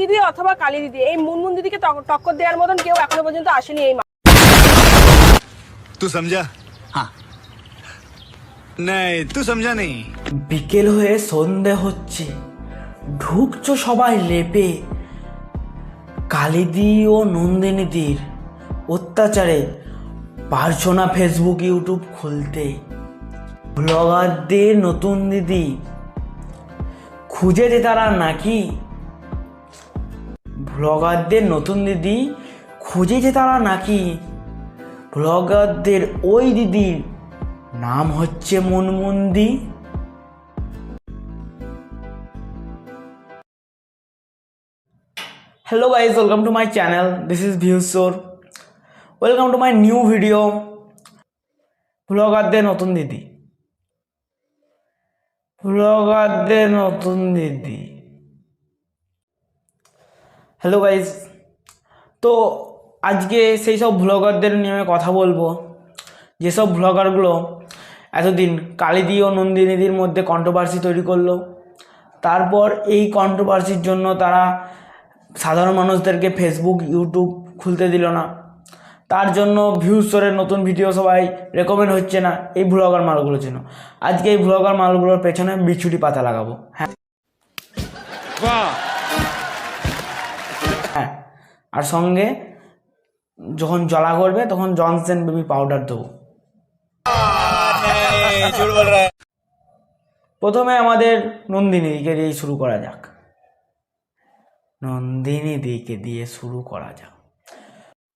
দিদি অথবা কালী দিদি, এই মুনমুন দিদিকে টক্কর দেওয়ার মতন কেউ এখনো পর্যন্ত আসেনি এই तू समझा? हाँ नहीं तू समझा नहीं। বিকেল হয়ে সন্ধে হচ্ছে, ঢুকছো সবাই লেপে। কালিদি ও নন্দিনীদির অত্যাচারে পারছো না ফেসবুক ইউটিউব খুলতে। ব্লগারদের নতুন দিদি খুঁজেছে তারা নাকি? ব্লগারদের নতুন দিদি খুঁজেছে তারা নাকি? ব্লগারদের ওই দিদির নাম হচ্ছে মুনমুন্দি। Hello guys, welcome to my channel. This is Viewsor. Welcome to my new video. ব্লগারদের নতুন দিদি, ব্লগারদের নতুন দিদি। হ্যালো গাইজ, তো আজকে সেই সব ব্লগারদের নিয়ে কথা বলবো যেসব ব্লগারগুলো এতদিন কালিদি ও নন্দিনীদির মধ্যে কন্ট্রোভার্সি তৈরি করলো। তারপর এই কন্ট্রোভার্সির জন্য তারা সাধারণ মানুষদেরকে ফেসবুক ইউটিউব খুলতে দিল না। তার জন্য ভিউসরের নতুন ভিডিও সবাই রেকমেন্ড হচ্ছে না এই ব্লগার মালগুলোর জন্য। আজকে এই ব্লগার মালগুলোর পেছনে বিছুটি পাতা লাগাবো। হ্যাঁ, আর সঙ্গে যখন জ্বলা করবে তখন জনসন বেবি পাউডার দেবো। প্রথমে আমাদের নন্দিনীদিকে দিয়ে শুরু করা যাক। নন্দিনীদিকে দিয়ে শুরু করা যাক।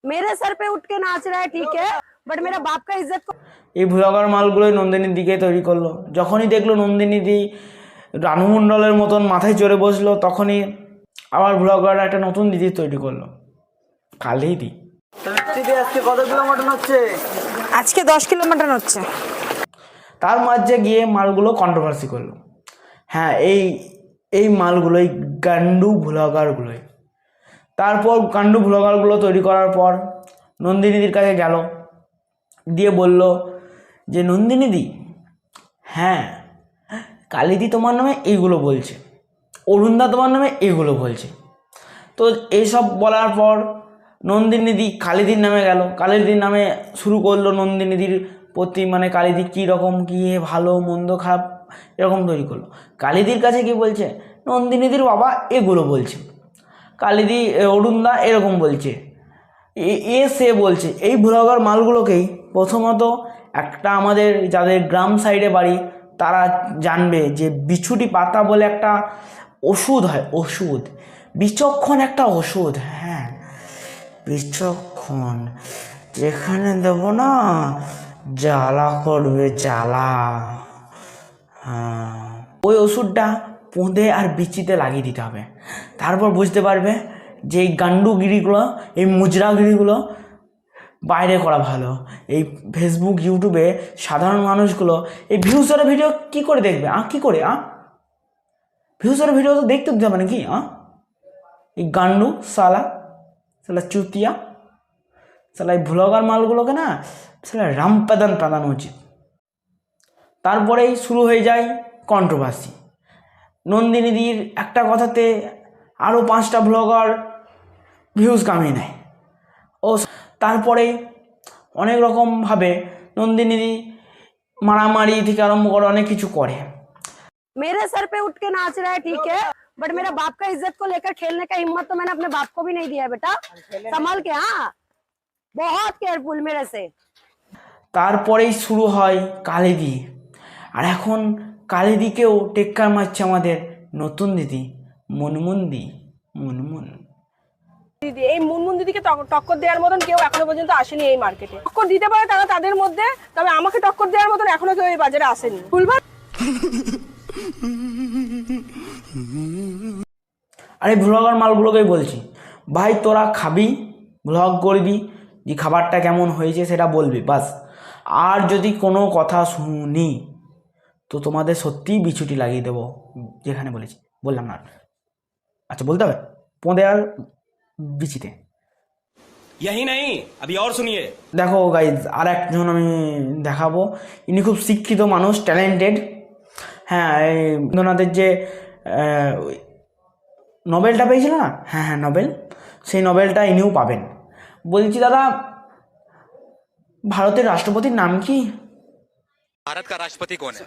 मेरे सर पे उठ के नाच रहा है ठीक है, बट मेरा बाप का इज्जत को। এই ব্লগার মালগুলোই নন্দিনীদিকে তৈরি করলো। যখনই দেখলো নন্দিনীদি রানু মণ্ডলের মতন মাথায় চড়ে বসলো, তখনই আবার ব্লগার একটা নতুন দিদি তৈরি করলো, কালিদি। আজকে কত কিলো মটন হচ্ছে? আজকে 10 কিলো মটন হচ্ছে। তার মাঝে গিয়ে মালগুলো কন্ট্রোভার্সি করলো। হ্যাঁ, এই মালগুলোই গান্ডু ব্লগারগুলোই। তারপর গান্ডু ব্লগারগুলো তৈরি করার পর নন্দিনীদির কাছে গেল, দিয়ে বলল যে নন্দিনীদি, হ্যাঁ কালিদি তোমার নামে এইগুলো বলছে, অরুণদা তোমার নামে এইগুলো বলছে। তো এইসব বলার পর নন্দিনীদি কালিদির নামে গেল, কালিদির নামে শুরু করলো নন্দিনীদির প্রতি, মানে কালিদি কী রকম, কী ভালো মন্দ খারাপ এরকম তৈরি করলো। কালিদির কাছে কি বলছে, নন্দিনীদির বাবা এগুলো বলছে, কালিদি অরুণদা এরকম বলছে, সে বলছে। এই ব্লগার মালগুলোকেই প্রথমত একটা আমাদের যাদের গ্রাম সাইডে বাড়ি তারা জানবে যে বিছুটি পাতা বলে একটা ওষুধ হয়, ওষুধ, বিচক্ষণ একটা ওষুধ। হ্যাঁ, বিচক্ষণ, যেখানে দেবো না জ্বালা করবে, জ্বালা। হ্যাঁ, ওই ওষুধটা পোঁদে আর বিচিতে লাগিয়ে দিতে হবে। তারপর বুঝতে পারবে যে এই গান্ডুগিরিগুলো, এই মুজরাগিরিগুলো বাইরে করা ভালো। এই ফেসবুক ইউটিউবে সাধারণ মানুষগুলো এই ভিউসের ভিডিও কি করে দেখবে? কি করে ভিউসের ভিডিও তো দেখতে দিতে হবে নাকি? এই গান্ডু সালা চুতিয়া সালা এই ব্লগার মালগুলোকে না সালা রামপ্রদান প্রাদানো উচিত। তারপরেই শুরু হয়ে যায় কন্ট্রোভার্সি। নন্দিনীদির একটা কথাতে আরও 5টা ব্লগার ভিউজ কামিয়ে নেয়। ও তারপরেই অনেক রকমভাবে নন্দিনীদি মারামারি থেকে আরম্ভ করে অনেক কিছু করে। मेरे सर पे उठ के नाच रहा है ठीक है, बट मेरा बाप का इज्जत को लेकर खेलने का हिम्मत तो मैंने अपने बाप को भी नहीं दिया बेटा, संभल के। हाँ, बहुत केयरफुल मेरे से। তারপরেই শুরু হয় কালিদি। আর এখন কালিদিকেও টেক্কার মারছে আমাদের নতুন দিদি মুনমুন্দি। মুনমুন দিদি, এই মুনমুন দিদিকে টক্কর দেওয়ার মতন কেউ এখনো পর্যন্ত আসেনি এই মার্কেটে। টক্কর দিতে পারে তারা তাদের মধ্যে, তবে আমাকে টক্কর দেওয়ার মতন এখনো কেউ এই বাজারে আসেনি। ভুলবার। আরে ব্লগার মালগুলোকেই বলছি, ভাই তোরা খাবি, ব্লগ করবি, যে খাবারটা কেমন হয়েছে সেটা বলবি বাস। আর যদি কোনো কথা শুনি তো তোমাদের সত্যিই বিছুটি লাগিয়ে দেবো, যেখানে বলেছি। বললাম না? আচ্ছা বলতে হবে পোঁদে আর বিচিতে। यही नहीं, अभी और सुनिए। দেখো গাইজ, আর একজন আমি দেখাবো। ইনি খুব শিক্ষিত মানুষ, ট্যালেন্টেড। হ্যাঁ, এই রবীন্দ্রনাথের যে নোবেলটা পেয়েছিল না, হ্যাঁ হ্যাঁ নোবেল, সেই নোবেলটা ইনিও পাবেন। বলছি দাদা, ভারতের রাষ্ট্রপতির নাম কি? भारत का राष्ट्रपति कौन है?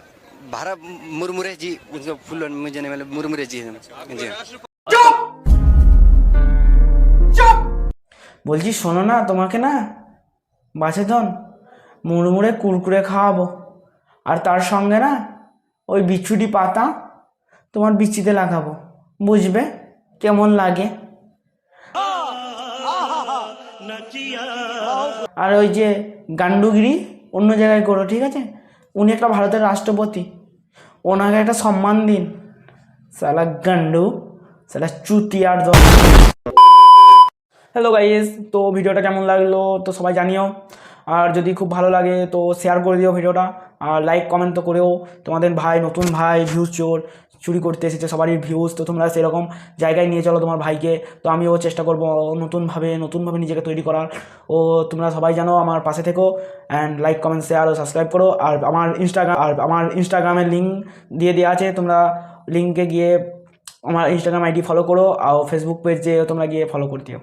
भारत मुरमुरे जी, उनका फुल मुझे नहीं मालूम, मुरमुरे जी हैं जी। বলছি শোনো না, তোমাকে না বাছেধন মুড়মুড়ে কুরকুরে খাওয়াবো, আর তার সঙ্গে না ওই বিচ্ছুটি পাতা তোমার বিচিতে লাগাবো, বুঝবে কেমন লাগে। আর ওই যে গান্ডুগিরি অন্য জায়গায় করো, ঠিক আছে? উনি একটা ভারতের রাষ্ট্রপতি, ওনাকে একটা সম্মান দিন। সালা গান্ডু, সালা চুতিয়ার দল। হ্যালো গাইস, তো ভিডিওটা কেমন লাগলো তো সবাই জানিও, আর যদি খুব ভালো লাগে তো শেয়ার করে দিও ভিডিওটা, আর লাইক কমেন্ট তো করেও। তোমাদের ভাই, নতুন ভাই, ভিউজ চুরি করতে এসেছে সবারই ভিউজ, তো তোমরা সেরকম জায়গায় নিয়ে চলো তোমার ভাইকে। তো আমিও চেষ্টা করবো নতুনভাবে নিজেকে তৈরি করার। ও তোমরা সবাই জানো, আমার পাশে থেকো, অ্যান্ড লাইক কমেন্ট শেয়ার ও সাবস্ক্রাইব করো। আর আমার ইনস্টাগ্রামের লিঙ্ক দিয়ে দেওয়া আছে, তোমরা লিঙ্কে গিয়ে আমার ইনস্টাগ্রাম আইডি ফলো করো, আর ফেসবুক পেজে তোমরা গিয়ে ফলো করে দিও।